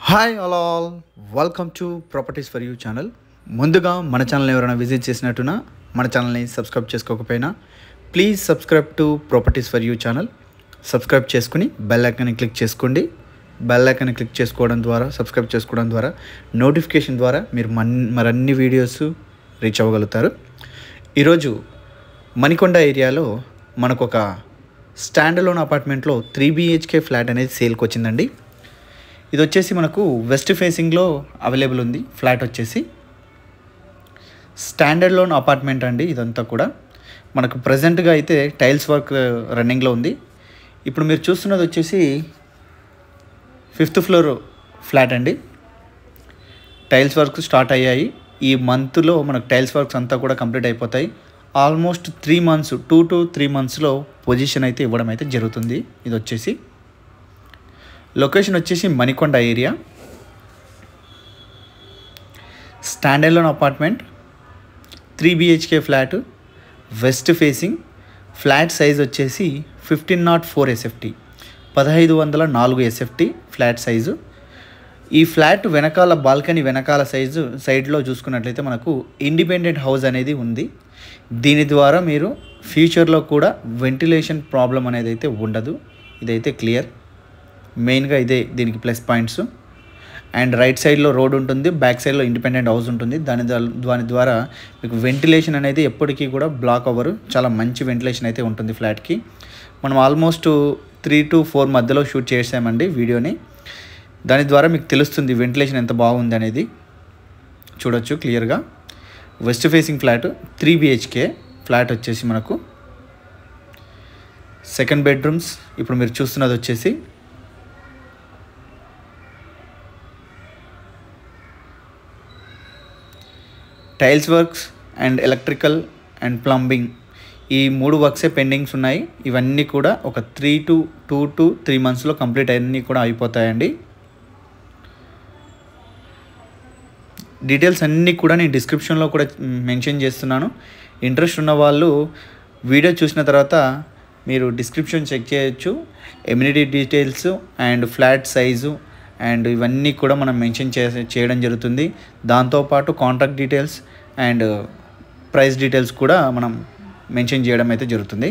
Hi all welcome to properties for you channel. ముందుగా మన ఛానల్ని ఎవరైనా విజిట్ చేసినట్టున్నా మన ఛానల్ని సబ్స్క్రైబ్ చేసుకోకపోయినా please subscribe to properties for you channel. Subscribe చేసుకుని బెల్ ఐకాన్ని క్లిక్ చేసుకోండి. బెల్ ఐకాన్ని క్లిక్ చేసుకోవడం ద్వారా, సబ్స్క్రైబ్ చేసుకోవడం ద్వారా నోటిఫికేషన్ ద్వారా మీరు మరన్ని వీడియోస్ రీచ్ అవ్వగలుగుతారు. ఈరోజు మణికొండ ఏరియాలో మనకు ఒక స్టాండ్ అలోన్ అపార్ట్మెంట్లో 3 BHK ఫ్లాట్ అనేది సేల్కి వచ్చిందండి. ఇది వచ్చేసి మనకు వెస్ట్ ఫేసింగ్లో అవైలబుల్ ఉంది. ఫ్లాట్ వచ్చేసి స్టాండర్డ్ లోన్ అపార్ట్మెంట్ అండి. ఇదంతా కూడా మనకు ప్రజెంట్గా అయితే టైల్స్ వర్క్ రన్నింగ్లో ఉంది. ఇప్పుడు మీరు చూస్తున్నది వచ్చేసి 5th ఫ్లోర్ ఫ్లాట్ అండి. టైల్స్ వర్క్ స్టార్ట్ అయ్యాయి. ఈ మంత్లో మనకు టైల్స్ వర్క్స్ అంతా కూడా కంప్లీట్ అయిపోతాయి. ఆల్మోస్ట్ 3 months 2 to 3 monthsలో పొజిషన్ అయితే ఇవ్వడం అయితే జరుగుతుంది. ఇది వచ్చేసి లొకేషన్ వచ్చేసి Manikonda area. Stand alone apartment 3 BHK flat, west facing. Flat size వచ్చేసి 1504 SFT, 1504 SFT ఫ్లాట్ సైజు. ఈ ఫ్లాట్ వెనకాల బాల్కనీ వెనకాల సైడ్లో చూసుకున్నట్లయితే మనకు ఇండిపెండెంట్ హౌస్ అనేది ఉంది. దీని ద్వారా మీరు ఫ్యూచర్లో కూడా వెంటిలేషన్ ప్రాబ్లం అనేది అయితే ఉండదు. ఇదైతే క్లియర్. మెయిన్గా ఇదే దీనికి ప్లస్ పాయింట్స్. అండ్ రైట్ సైడ్లో రోడ్ ఉంటుంది, బ్యాక్ సైడ్లో ఇండిపెండెంట్ హౌస్ ఉంటుంది. దాని ద్వారా మీకు వెంటిలేషన్ అనేది ఎప్పటికీ కూడా బ్లాక్ అవ్వరు. చాలా మంచి వెంటిలేషన్ అయితే ఉంటుంది ఫ్లాట్కి. మనం ఆల్మోస్ట్ 3 to 4 మధ్యలో షూట్ చేసామండి వీడియోని. దాని ద్వారా మీకు తెలుస్తుంది వెంటిలేషన్ ఎంత బాగుంది అనేది. చూడొచ్చు క్లియర్గా. West facing flat 3 BHK flat వచ్చేసి మనకు 2nd బెడ్రూమ్స్. ఇప్పుడు మీరు చూస్తున్నది వచ్చేసి tiles works and electrical and plumbing, ఈ 3 వర్క్సే పెండింగ్స్ ఉన్నాయి. ఇవన్నీ కూడా ఒక 2 to 3 monthsలో కంప్లీట్ అన్నీ కూడా అయిపోతాయండి. డీటెయిల్స్ అన్నీ కూడా నేను డిస్క్రిప్షన్లో కూడా మెన్షన్ చేస్తున్నాను. ఇంట్రెస్ట్ ఉన్న వాళ్ళు వీడియో చూసిన తర్వాత మీరు డిస్క్రిప్షన్ చెక్ చేయొచ్చు. Amenity details and flat size and ఇవన్నీ కూడా మనం మెన్షన్ చేయడం జరుగుతుంది. దాంతోపాటు contact details and price details కూడా మనం మెన్షన్ చేయడం అయితే జరుగుతుంది.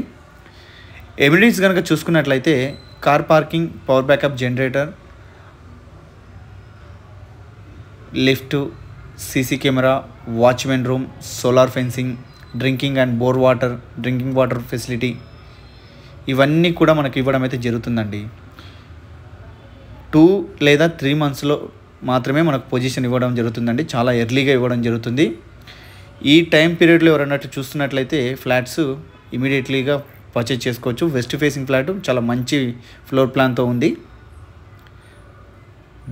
ఎమ్యూనిటీస్ కనుక చూసుకున్నట్లయితే car parking, power backup generator, lift, CC camera, watchmen room, solar fencing, drinking water facility, ఇవన్నీ కూడా మనకు ఇవ్వడం అయితే జరుగుతుందండి. 2 లేదా 3 monthsలో మాత్రమే మనకు పొజిషన్ ఇవ్వడం జరుగుతుందండి. చాలా ఎర్లీగా ఇవ్వడం జరుగుతుంది. ఈ టైం పీరియడ్లో ఎవరైనా చూస్తున్నట్లయితే ఫ్లాట్స్ ఇమీడియట్లీగా పర్చేజ్ చేసుకోవచ్చు. వెస్ట్ ఫేసింగ్ ఫ్లాట్ చాలా మంచి ఫ్లోర్ ప్లాన్తో ఉంది.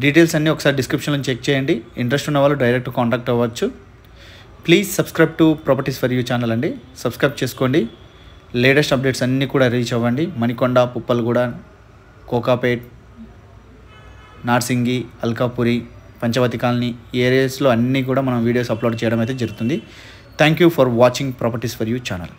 డీటెయిల్స్ అన్నీ ఒకసారి డిస్క్రిప్షన్లో చెక్ చేయండి. ఇంట్రెస్ట్ ఉన్న వాళ్ళు డైరెక్ట్ కాంటాక్ట్ అవ్వచ్చు. Please subscribe to properties for you channel అండి. సబ్స్క్రైబ్ చేసుకోండి. లేటెస్ట్ అప్డేట్స్ అన్నీ కూడా రీచ్ అవ్వండి. మణికొండ, పుప్పల్గూడ, కోకాపేట్, నార్సింగి, అల్కాపురి, పంచవతి కాలనీ ఈ ఏరియాస్లో అన్నీ కూడా మనం వీడియోస్ అప్లోడ్ చేయడం అయితే జరుగుతుంది. Thank you for watching properties for you channel.